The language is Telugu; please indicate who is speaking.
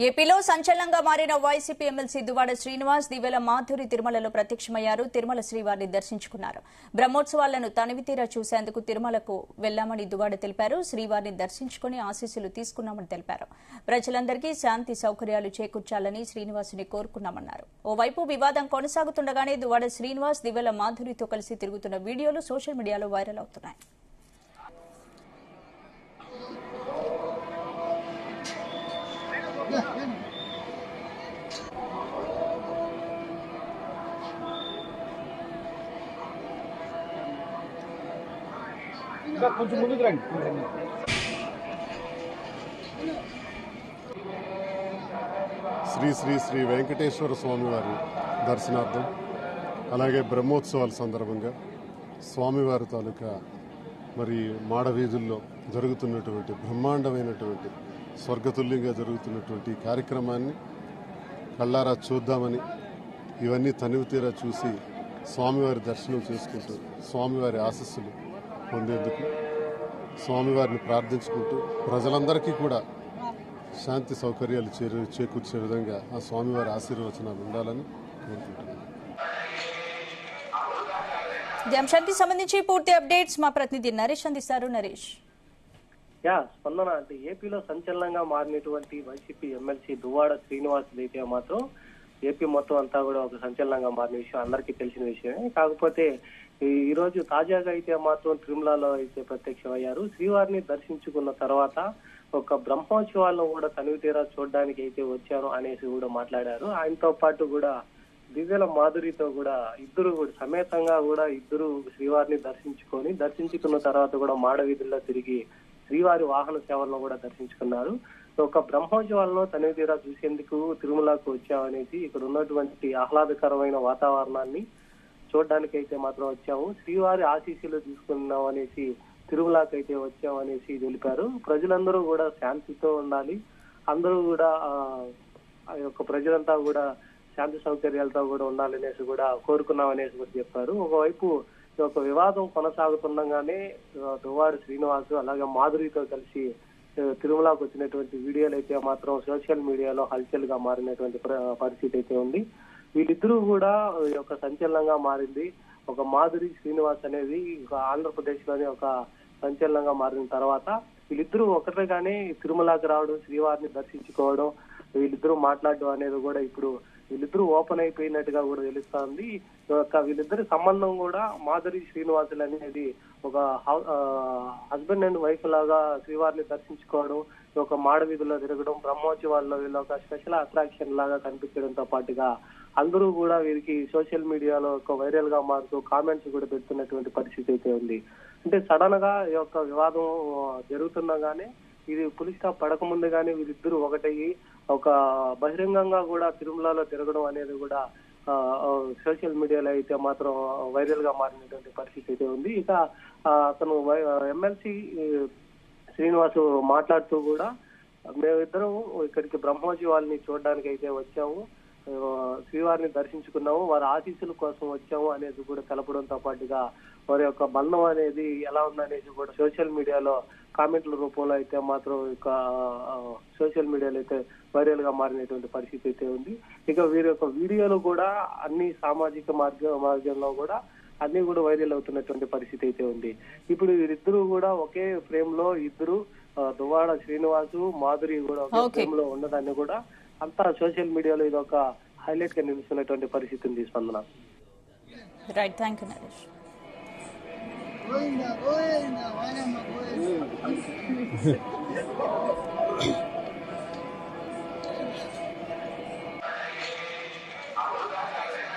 Speaker 1: ఏపీలో సంచలనంగా మారిన వైసీపీ ఎమ్మెల్సీ దువ్వాడ శ్రీనివాస్ దివ్వెల మాధురి తిరుమలలో ప్రత్యక్షమయ్యారు. తిరుమల శ్రీవారిని దర్శించుకున్నారు. బ్రహ్మోత్సవాలను తనివితీరా చూసేందుకు తిరుమలకు వెళ్లామని దువ్వాడ తెలిపారు. శ్రీవారిని దర్శించుకుని ఆశీస్సులు తీసుకున్నామని తెలిపారు. ప్రజలందరికీ శాంతి సౌకర్యాలు చేకూర్చాలని శ్రీనివాసుని కోరుకున్నామన్నారు. ఓవైపు వివాదం కొనసాగుతుండగానే దువ్వాడ శ్రీనివాస్ దివ్వెల మాధురితో కలిసి తిరుగుతున్న వీడియోలు సోషల్ మీడియాలో వైరల్ అవుతున్నాయి.
Speaker 2: కొంచెం ముందుకు రండి.
Speaker 3: శ్రీ శ్రీ శ్రీ వెంకటేశ్వర స్వామివారి దర్శనార్థం అలాగే బ్రహ్మోత్సవాల సందర్భంగా స్వామివారి తాలూకా మరి మాడవీధుల్లో జరుగుతున్నటువంటి బ్రహ్మాండమైనటువంటి స్వర్గతుల్యంగా జరుగుతున్నటువంటి కార్యక్రమాన్ని కళ్ళారా చూద్దామని ఇవన్నీ తనివితీరా చూసి స్వామివారి దర్శనం చేసుకుంటూ స్వామివారి ఆశీస్సులు పొందేందుకు స్వామివారిని ప్రార్థించుకుంటూ ప్రజలందరికీ కూడా శాంతి సౌకర్యాలు చేకూర్చే విధంగా ఆ స్వామివారి ఆశీర్వచనాలు ఉండాలని కోరుకుంటున్నాను.
Speaker 1: ఈ అంశానికి సంబంధించి పూర్తి అప్డేట్స్ మా ప్రతినిధి నరేష్ అందిస్తారు. నరేష్,
Speaker 2: స్పందన అంటే ఏపీలో సంచలనంగా మారినటువంటి వైసీపీ ఎమ్మెల్సీ దువ్వాడ శ్రీనివాస్ అయితే మాత్రం ఏపీ మొత్తం అంతా కూడా ఒక సంచలనంగా మారిన విషయం అందరికీ తెలిసిన విషయమే. కాకపోతే ఈ రోజు తాజాగా అయితే మాత్రం తిరుమలలో అయితే ప్రత్యక్షమయ్యారు. శ్రీవారిని దర్శించుకున్న తర్వాత ఒక బ్రహ్మోత్సవాలను కూడా తనివితీరా చూడడానికి అయితే వచ్చాను అనేసి కూడా మాట్లాడారు. ఆయనతో పాటు కూడా దివ్యల మాధురితో కూడా ఇద్దరు కూడా సమేతంగా కూడా ఇద్దరు శ్రీవారిని దర్శించుకున్న తర్వాత కూడా మాడవీధుల్లో తిరిగి శ్రీవారి వాహన సేవలను కూడా దర్శించుకున్నారు. ఒక బ్రహ్మోత్సవాలను తనివితీరా చూసేందుకు తిరుమలకు వచ్చామనేసి ఇక్కడ ఉన్నటువంటి ఆహ్లాదకరమైన వాతావరణాన్ని చూడడానికి అయితే మాత్రం వచ్చాము. శ్రీవారి ఆశీస్సులు తీసుకున్నాం అనేసి తిరుమలకి అయితే వచ్చామనేసి తెలిపారు. ప్రజలందరూ కూడా శాంతితో ఉండాలి, అందరూ కూడా ఆ యొక్క ప్రజలంతా కూడా శాంతి సౌకర్యాలతో కూడా ఉండాలనేసి కూడా కోరుకున్నామనేసి కూడా చెప్పారు. ఒకవైపు ఒక వివాదం కొనసాగుతుండగానే దువ్వాడ శ్రీనివాస్ అలాగే మాధురితో కలిసి తిరుమలకు వచ్చినటువంటి వీడియోలు అయితే మాత్రం సోషల్ మీడియాలో హల్చల్ గా మారినటువంటి పరిస్థితి అయితే ఉంది. వీళ్ళిద్దరూ కూడా ఒక సంచలనంగా మారింది. ఒక మాధురి శ్రీనివాస్ అనేది ఆంధ్రప్రదేశ్ లోని ఒక సంచలనంగా మారిన తర్వాత వీళ్ళిద్దరూ ఒకటిగానే తిరుమలకి రావడం, శ్రీవారిని దర్శించుకోవడం, వీళ్ళిద్దరూ మాట్లాడడం అనేది కూడా ఇప్పుడు వీళ్ళిద్దరూ ఓపెన్ అయిపోయినట్టుగా కూడా తెలుస్తోంది. వీళ్ళిద్దరి సంబంధం కూడా మాధురి శ్రీనివాసులు అనేది ఒక హస్బెండ్ అండ్ వైఫ్ లాగా శ్రీవారిని దర్శించుకోవడం, ఒక మాడవీధుల్లో తిరగడం, బ్రహ్మోత్సవాల్లో వీళ్ళు ఒక స్పెషల్ అట్రాక్షన్ లాగా కనిపించడంతో పాటుగా అందరూ కూడా వీరికి సోషల్ మీడియాలో ఒక వైరల్ గా మారుతూ కామెంట్స్ కూడా పెడుతున్నటువంటి పరిస్థితి అయితే ఉంది. అంటే సడన్ గా ఈ యొక్క వివాదం జరుగుతుండగానే ఇది పులిస్ స్టాప్ పడక ముందుగానే వీరిద్దరూ ఒకటయ్యి ఒక బహిరంగంగా కూడా తిరుమలలో తిరగడం అనేది కూడా సోషల్ మీడియాలో అయితే మాత్రం వైరల్ గా మారినటువంటి పరిస్థితి అయితే ఉంది. ఇక అతను ఎమ్మెల్సీ శ్రీనివాసు మాట్లాడుతూ కూడా మేమిద్దరం ఇక్కడికి బ్రహ్మోత్సవాల్ని చూడడానికి అయితే వచ్చాము, శ్రీవారిని దర్శించుకున్నాము, వారి ఆశీస్సుల కోసం వచ్చాము అనేది కూడా తెలపడంతో పాటుగా వారి యొక్క బంధం అనేది ఎలా ఉందనేసి కూడా సోషల్ మీడియాలో కామెంట్ల రూపంలో అయితే మాత్రం ఇక సోషల్ మీడియాలో అయితే వైరల్ గా మారినటువంటి పరిస్థితి అయితే ఉంది. ఇక వీరి యొక్క వీడియోలు కూడా అన్ని సామాజిక మార్గంలో కూడా అన్ని కూడా వైరల్ అవుతున్నటువంటి పరిస్థితి అయితే ఉంది. ఇప్పుడు వీరిద్దరూ కూడా ఒకే ఫ్రేమ్ లో ఇద్దరు దువ్వాడ శ్రీనివాసు మాధురి కూడా ఒకే ఫ్రేమ్ లో ఉండడాన్ని కూడా అంతా సోషల్ మీడియాలో ఇది ఒక హైలైట్ గా నిలుస్తున్నటువంటి పరిస్థితి ఉంది. స్పందన.
Speaker 1: Right, thank you Naresh.
Speaker 4: Goinda, goinda,